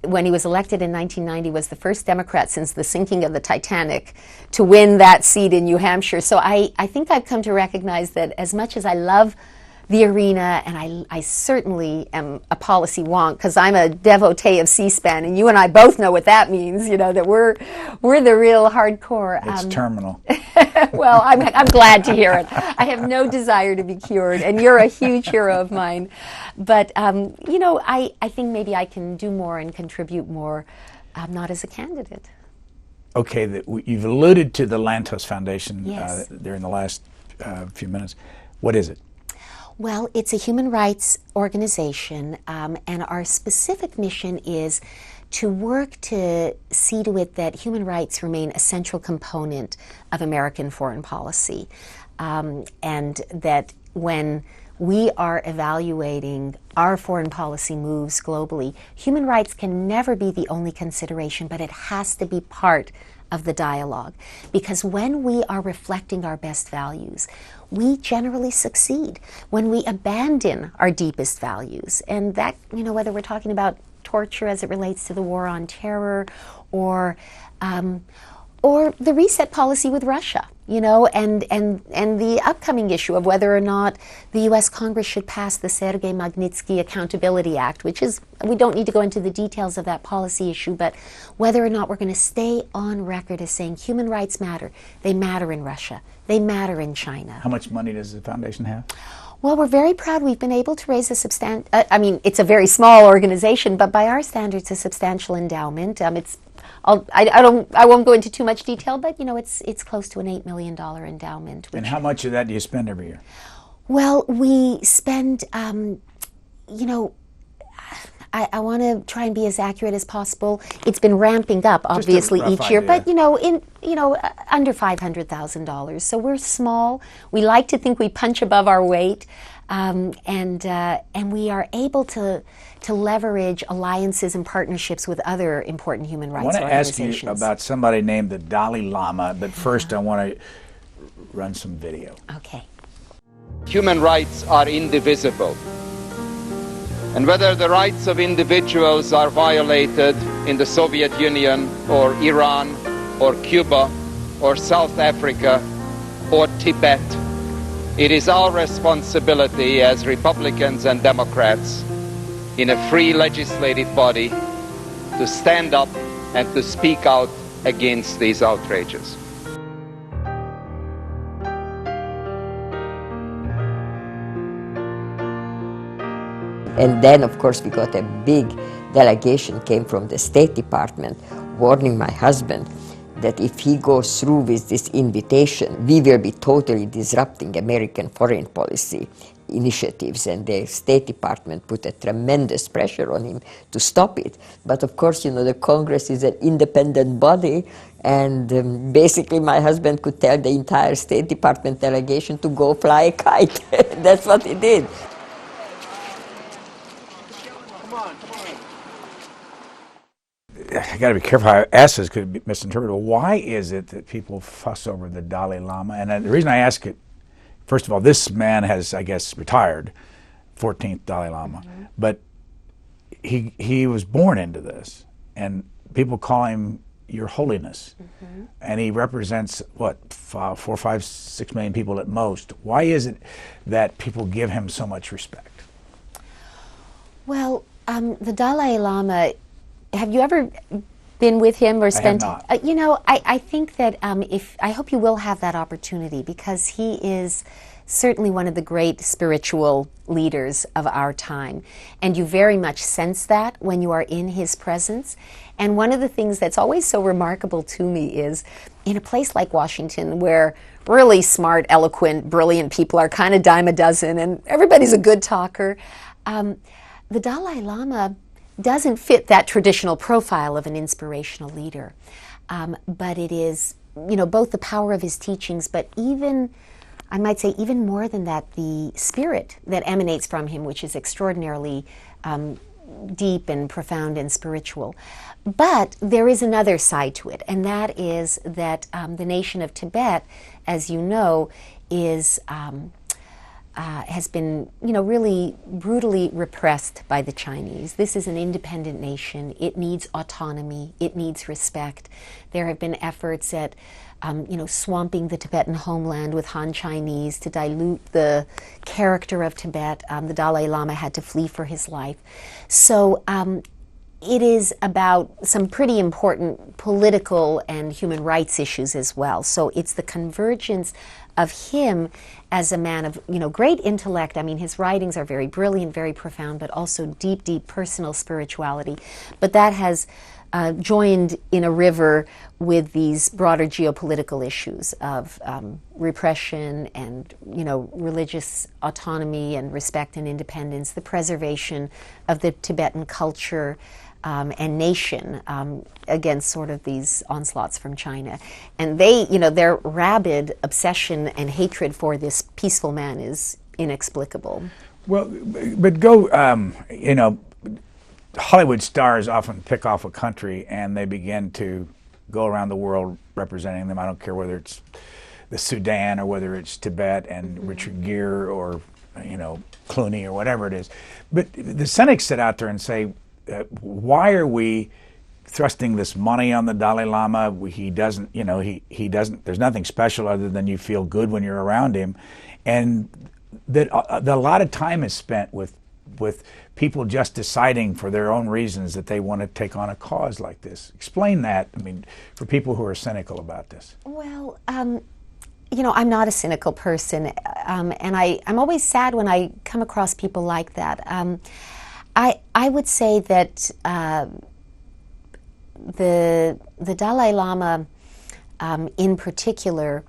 when he was elected in 1990, was the first Democrat since the sinking of the Titanic to win that seat in New Hampshire. So I think I've come to recognize that as much as I love the arena, and I certainly am a policy wonk because I'm a devotee of C-SPAN, and you and I both know what that means. That we're the real hardcore. It's terminal. Well, I'm glad to hear it. I have no desire to be cured, and you're a huge hero of mine. But I think maybe I can do more and contribute more, not as a candidate. Okay, you've alluded to the Lantos Foundation Yes. during the last few minutes. What is it? Well, it's a human rights organization, and our specific mission is to work to see to it that human rights remain a central component of American foreign policy, and that when we are evaluating our foreign policy moves globally, human rights can never be the only consideration, but it has to be part of the dialogue. Because when we are reflecting our best values, we generally succeed. When we abandon our deepest values, and that, whether we're talking about torture as it relates to the war on terror, or the reset policy with Russia, and the upcoming issue of whether or not the U.S. Congress should pass the Sergei Magnitsky Accountability Act, which is, we don't need to go into the details of that policy issue, but whether or not we're going to stay on record as saying human rights matter. They matter in Russia. They matter in China. How much money does the foundation have? Well, we're very proud. We've been able to raise a substantial, it's a very small organization, but by our standards, a substantial endowment. I won't go into too much detail, but it's close to an $8 million endowment. And how much of that do you spend every year? Well, we spend, I want to try and be as accurate as possible. It's been ramping up, obviously, rough each year, idea. but under $500,000. So we're small. We like to think we punch above our weight, and we are able to leverage alliances and partnerships with other important human rights I want to ask organizations. you about somebody named the Dalai Lama, but first I want to run some video. Okay. Human rights are indivisible. And whether the rights of individuals are violated in the Soviet Union or Iran or Cuba or South Africa or Tibet, it is our responsibility as Republicans and Democrats in a free legislative body to stand up and to speak out against these outrages. And then, of course, we got a big delegation came from the State Department warning my husband that if he goes through with this invitation, we will be totally disrupting American foreign policy initiatives. And the State Department put a tremendous pressure on him to stop it. But of course, you know, the Congress is an independent body, and basically my husband could tell the entire State Department delegation to go fly a kite. That's what he did. I got to be careful how I ask this, could be misinterpreted. Why is it that people fuss over the Dalai Lama? And the reason I ask it, first of all, this man has, I guess, retired, 14th Dalai Lama, but he was born into this, and people call him Your Holiness, and he represents, what, 4, 5, 6 million people at most. Why is it that people give him so much respect? Well, the Dalai Lama, have you ever been with him or spent? I have not. I think that I hope you will have that opportunity, because he is certainly one of the great spiritual leaders of our time, and you very much sense that when you are in his presence. And one of the things that's always so remarkable to me is, in a place like Washington, where really smart, eloquent, brilliant people are kind of dime a dozen, and everybody's a good talker, the Dalai Lama doesn't fit that traditional profile of an inspirational leader. But it is, both the power of his teachings, but even, I might say, even more than that, the spirit that emanates from him, which is extraordinarily deep and profound and spiritual. But there is another side to it, and that is that the nation of Tibet, as you know, has been, really brutally repressed by the Chinese. This is an independent nation. It needs autonomy. It needs respect. There have been efforts at, swamping the Tibetan homeland with Han Chinese to dilute the character of Tibet. The Dalai Lama had to flee for his life. So it is about some pretty important political and human rights issues as well. So it's the convergence of him as a man of, great intellect. I mean, his writings are very brilliant, very profound, but also deep, deep personal spirituality. But that has joined in a river with these broader geopolitical issues of repression and, religious autonomy and respect and independence, the preservation of the Tibetan culture and nation against sort of these onslaughts from China. And they, their rabid obsession and hatred for this peaceful man is inexplicable. Well, but Hollywood stars often pick off a country and they begin to go around the world representing them. I don't care whether it's the Sudan or whether it's Tibet and Richard Gere or, Clooney or whatever it is. But the cynics sit out there and say, why are we thrusting this money on the Dalai Lama? He doesn't, he doesn't, there's nothing special other than you feel good when you're around him. And that a lot of time is spent with people just deciding for their own reasons that they want to take on a cause like this. Explain that, for people who are cynical about this. Well, I'm not a cynical person, and I'm always sad when I come across people like that. I would say that the Dalai Lama, in particular,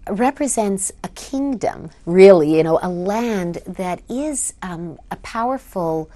represents a kingdom, really, a land that is a powerful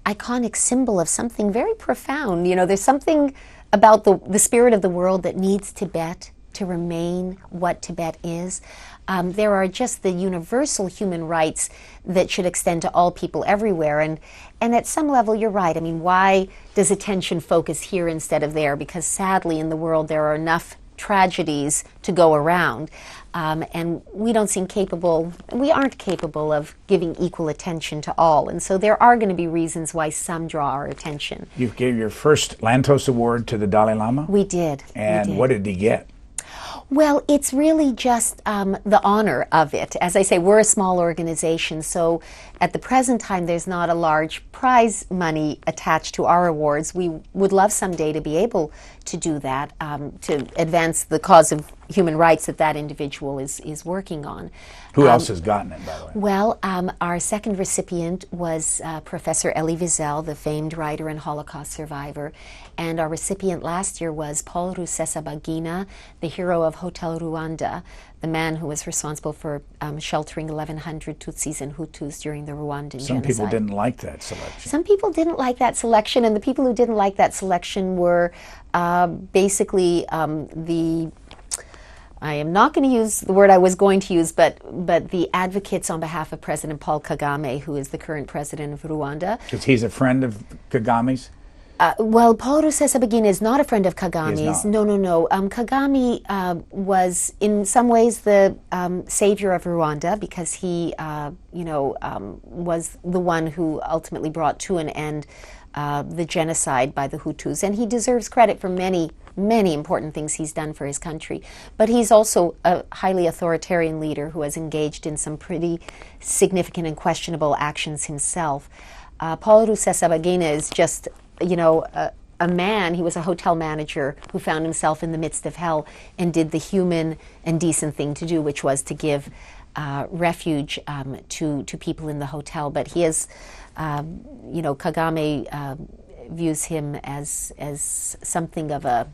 iconic symbol of something very profound. You know, there's something about the spirit of the world that needs Tibet to remain what Tibet is. There are just the universal human rights that should extend to all people everywhere. And at some level, you're right. I mean, why does attention focus here instead of there? Because sadly, in the world, there are enough tragedies to go around. And we aren't capable of giving equal attention to all. And so there are going to be reasons why some draw our attention. You gave your first Lantos Award to the Dalai Lama? We did. And what did he get? Well, it's really just the honor of it. As I say, we're a small organization, so at the present time there's not a large prize money attached to our awards. We would love someday to be able to do that, to advance the cause of human rights that individual is working on. Who else has gotten it, by the way? Well, our second recipient was Professor Elie Wiesel, the famed writer and Holocaust survivor. And our recipient last year was Paul Rusesabagina, the hero of Hotel Rwanda, the man who was responsible for sheltering 1,100 Tutsis and Hutus during the Rwandan genocide. Some people didn't like that selection. Some people didn't like that selection, and the people who didn't like that selection were basically I am not going to use the word I was going to use, but the advocates on behalf of President Paul Kagame, who is the current president of Rwanda. Because he's a friend of Kagame's? Well, Paul Rusesabagina is not a friend of Kagame's. No. Kagame was in some ways the savior of Rwanda because he, was the one who ultimately brought to an end the genocide by the Hutus, and he deserves credit for many important things he's done for his country. But he's also a highly authoritarian leader who has engaged in some pretty significant and questionable actions himself. Paul Rusesabagina is just, a man. He was a hotel manager who found himself in the midst of hell and did the human and decent thing to do, which was to give refuge to people in the hotel. But he is, Kagame views him as something of an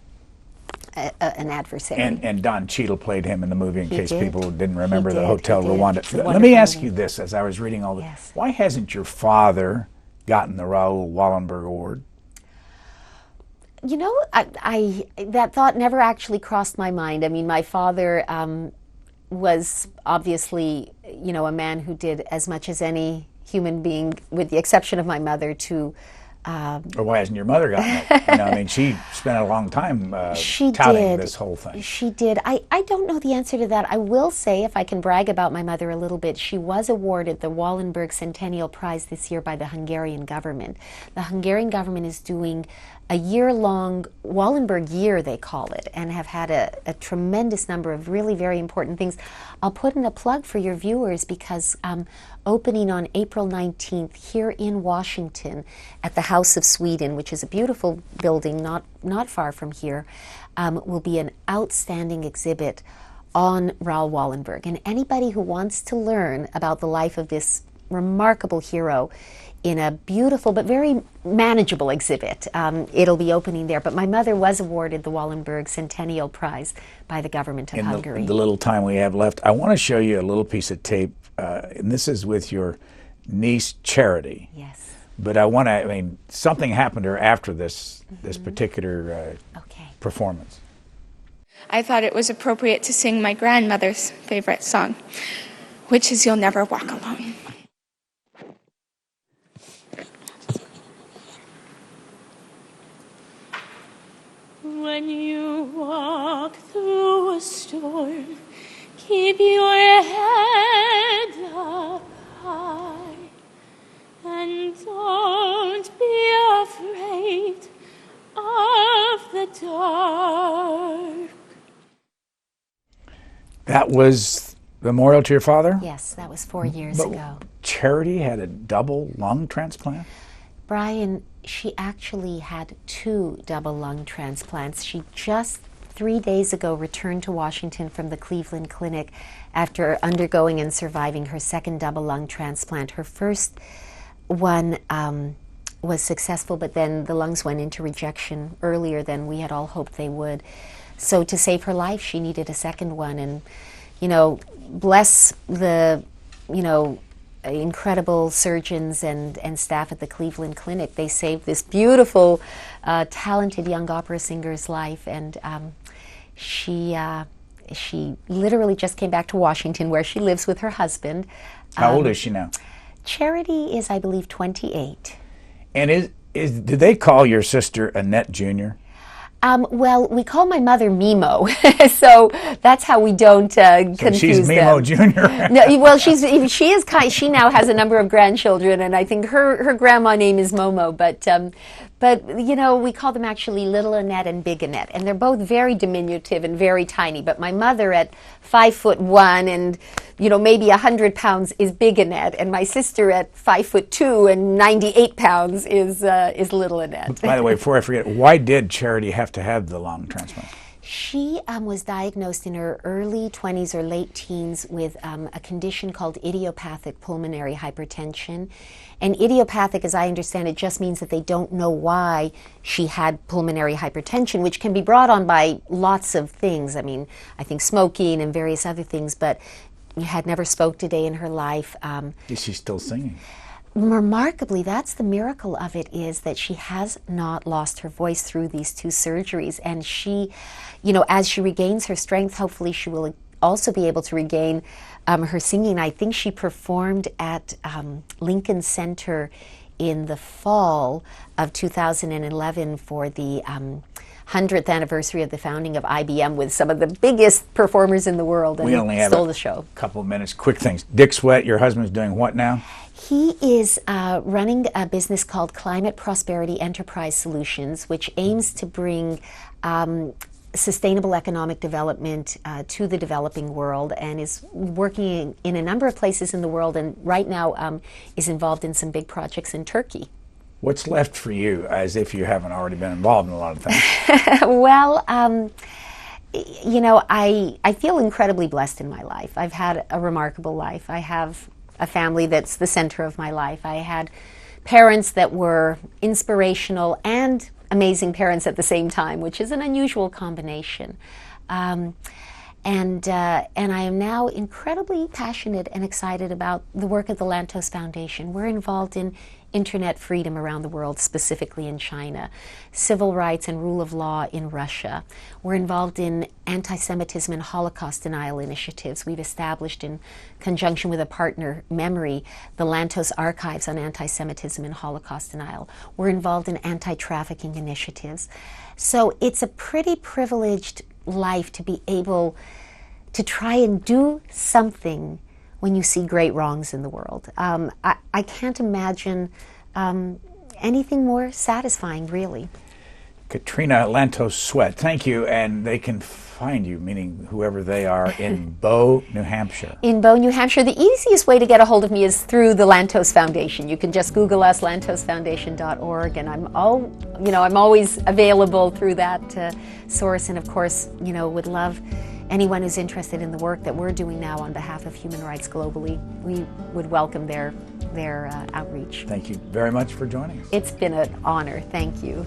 adversary. And Don Cheadle played him in the movie, in case did. people didn't remember the He Hotel did. Rwanda. It's a Let wonderful me ask movie. you this, as I was reading all this. Yes. Why hasn't your father gotten the Raoul Wallenberg Award? I that thought never actually crossed my mind. I mean, my father was obviously, a man who did as much as any human being, with the exception of my mother, to... Or why hasn't your mother gotten it? She spent a long time touting this whole thing. She did. I don't know the answer to that. I will say, if I can brag about my mother a little bit, she was awarded the Wallenberg Centennial Prize this year by the Hungarian government. The Hungarian government is doing a year-long Wallenberg year, they call it, and have had a tremendous number of really very important things. I'll put in a plug for your viewers because opening on April 19th here in Washington at the House of Sweden, which is a beautiful building not far from here, will be an outstanding exhibit on Raoul Wallenberg. And anybody who wants to learn about the life of this remarkable hero in a beautiful but very manageable exhibit, it'll be opening there. But my mother was awarded the Wallenberg Centennial Prize by the government of Hungary. In the little time we have left, I want to show you a little piece of tape, and this is with your niece Charity. Yes. But something happened to her after this particular performance. I thought it was appropriate to sing my grandmother's favorite song, which is You'll Never Walk Alone. When you walk through a storm, keep your head up high, and don't be afraid of the dark. That was the memorial to your father? Yes, that was 4 years ago. Charity had a double lung transplant? Brian, she actually had 2 double lung transplants. She just 3 days ago returned to Washington from the Cleveland Clinic after undergoing and surviving her second double lung transplant. Her first one was successful, but then the lungs went into rejection earlier than we had all hoped they would. So to save her life, she needed a second one. And, bless the, incredible surgeons and staff at the Cleveland Clinic. They saved this beautiful, talented young opera singer's life, and she literally just came back to Washington, where she lives with her husband. How old is she now? Charity is, I believe, 28. And do they call your sister Annette Jr.? Well, we call my mother Mimo, so that's how we don't confuse them. She's Mimo Jr. No, well, she now has a number of grandchildren, and I think her grandma name is Momo. But we call them actually Little Annette and Big Annette, and they're both very diminutive and very tiny. But my mother, at 5'1" and maybe 100 pounds, is Big Annette, and my sister at 5'2" and 98 pounds is Little Annette. By the way, before I forget, why did Charity have to have the lung transplant? She was diagnosed in her early 20s or late teens with a condition called idiopathic pulmonary hypertension. And idiopathic, as I understand it, just means that they don't know why she had pulmonary hypertension, which can be brought on by lots of things. I mean, I think smoking and various other things, but had never smoked a day in her life. Is she still singing? Remarkably, that's the miracle of it, is that she has not lost her voice through these 2 surgeries. And she, as she regains her strength, hopefully she will also be able to regain her singing. I think she performed at Lincoln Center in the fall of 2011 for the 100th anniversary of the founding of IBM, with some of the biggest performers in the world, and we only have stole the show. A couple of minutes. Quick things. Dick Swett, your husband's doing what now? He is running a business called Climate Prosperity Enterprise Solutions, which aims to bring sustainable economic development to the developing world, and is working in a number of places in the world, and right now is involved in some big projects in Turkey. What's left for you, as if you haven't already been involved in a lot of things? Well, I feel incredibly blessed in my life. I've had a remarkable life. I have a family that's the center of my life. I had parents that were inspirational and amazing parents at the same time, which is an unusual combination. And I am now incredibly passionate and excited about the work of the Lantos Foundation. We're involved in internet freedom around the world, specifically in China, civil rights and rule of law in Russia. We're involved in anti-Semitism and Holocaust denial initiatives. We've established, in conjunction with a partner, Memory, the Lantos Archives on Anti-Semitism and Holocaust Denial. We're involved in anti-trafficking initiatives. So it's a pretty privileged life to be able to try and do something when you see great wrongs in the world. I can't imagine anything more satisfying, really. Katrina Lantos Swett, thank you, and they can find you, meaning whoever they are, in Bow, New Hampshire. In Bow, New Hampshire. The easiest way to get a hold of me is through the Lantos Foundation. You can just Google us, lantosfoundation.org, and I'm always available through that source, and of course, would love anyone who's interested in the work that we're doing now on behalf of human rights globally. We would welcome their outreach. Thank you very much for joining us. It's been an honor. Thank you.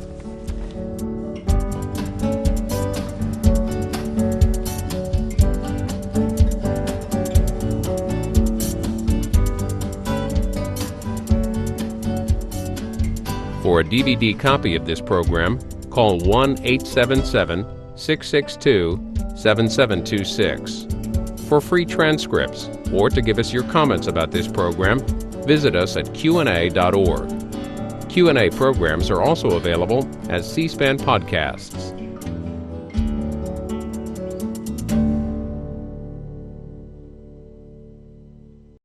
For a DVD copy of this program, call 1-877-662-7726. For free transcripts or to give us your comments about this program, visit us at qna.org. Q&A programs are also available as C-SPAN podcasts.